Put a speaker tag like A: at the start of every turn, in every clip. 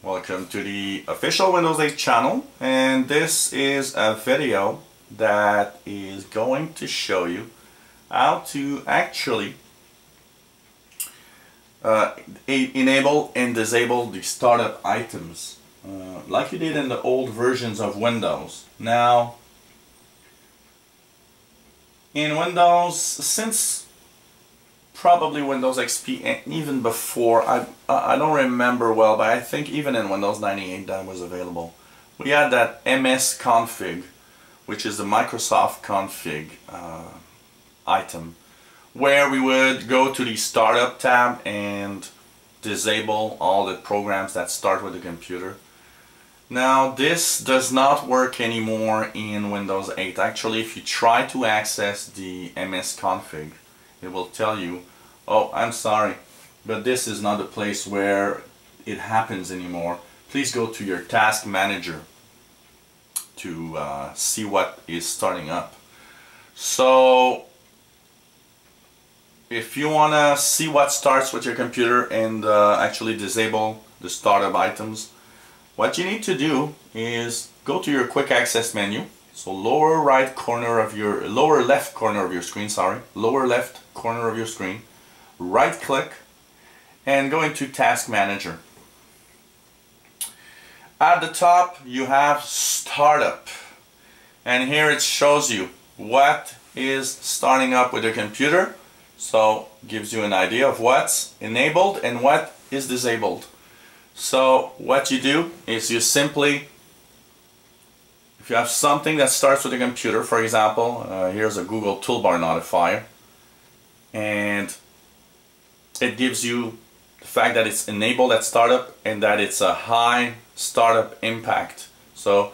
A: Welcome to the official Windows 8 channel, and this is a video that is going to show you how to actually enable and disable the startup items like you did in the old versions of Windows. Now in Windows, since probably Windows XP and even before, I don't remember well, but I think even in Windows 98 that was available. We had that MS config, which is the Microsoft config item, where we would go to the startup tab and disable all the programs that start with the computer. Now this does not work anymore in Windows 8. Actually, if you try to access the MS config, it will tell you, oh, I'm sorry, but this is not the place where it happens anymore. Please go to your task manager to see what is starting up. So if you want to see what starts with your computer and actually disable the startup items, what you need to do is go to your quick access menu. So lower left corner of your screen, right click and go into Task Manager. At the top you have Startup, and here it shows you what is starting up with your computer, so gives you an idea of what's enabled and what is disabled. So what you do is you simply, if you have something that starts with a computer, for example, here's a Google Toolbar Notifier, and it gives you the fact that it's enabled at startup and that it's a high startup impact. So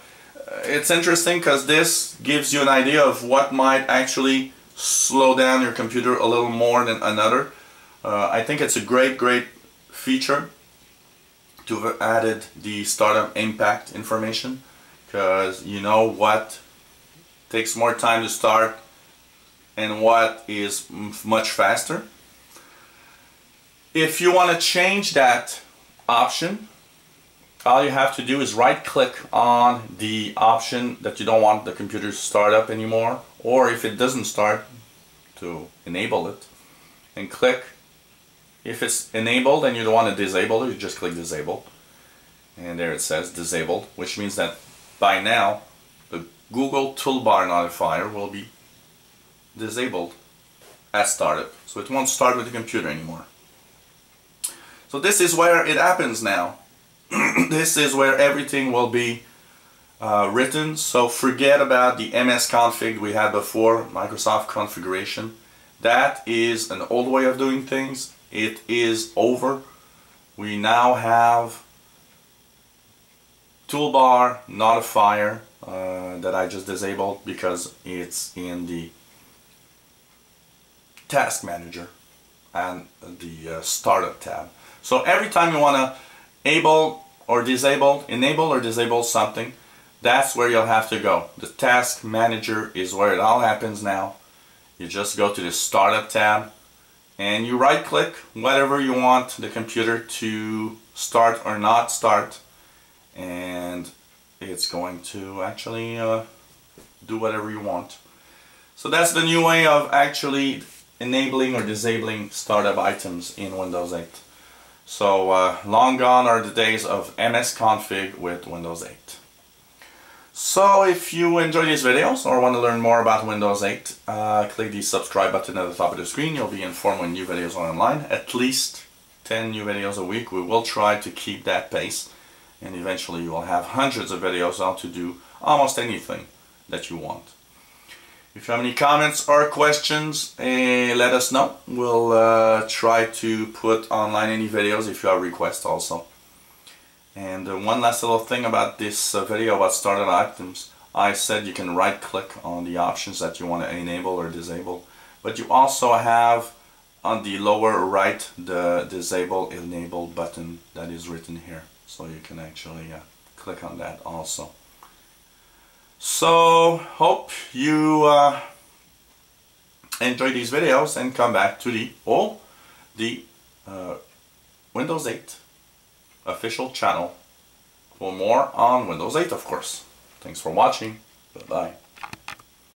A: it's interesting because this gives you an idea of what might actually slow down your computer a little more than another. I think it's a great feature to have added the startup impact information, because you know what takes more time to start and what is much faster. If you want to change that option, all you have to do is right click on the option that you don't want the computer to start up anymore, or if it doesn't start, to enable it, and click. If it's enabled and you don't want to disable it, you just click disable, and there it says disabled, which means that by now the Google Toolbar Notifier will be disabled at startup, so it won't start with the computer anymore. So this is where it happens now. This is where everything will be written, so forget about the MS config we had before, Microsoft configuration. That is an old way of doing things. It is over. We now have Toolbar Notifier that I just disabled because it's in the Task Manager and the Startup tab. So every time you want to enable or disable something, that's where you'll have to go. The Task Manager is where it all happens now. You just go to the Startup tab and you right click whatever you want the computer to start or not start, and it's going to actually do whatever you want. So that's the new way of actually enabling or disabling startup items in Windows 8. So long gone are the days of MS config with Windows 8. So if you enjoy these videos or want to learn more about Windows 8, click the subscribe button at the top of the screen. You'll be informed when new videos are online. At least 10 new videos a week. We will try to keep that pace, and eventually you will have hundreds of videos on to do almost anything that you want. If you have any comments or questions, let us know. We'll try to put online any videos if you have requests also. And one last little thing about this video about startup items. I said you can right click on the options that you want to enable or disable, but you also have on the lower right the disable enable button that is written here, so you can actually click on that also. So hope you enjoy these videos and come back to the Windows 8 official channel for more on Windows 8, of course. Thanks for watching. Bye-bye.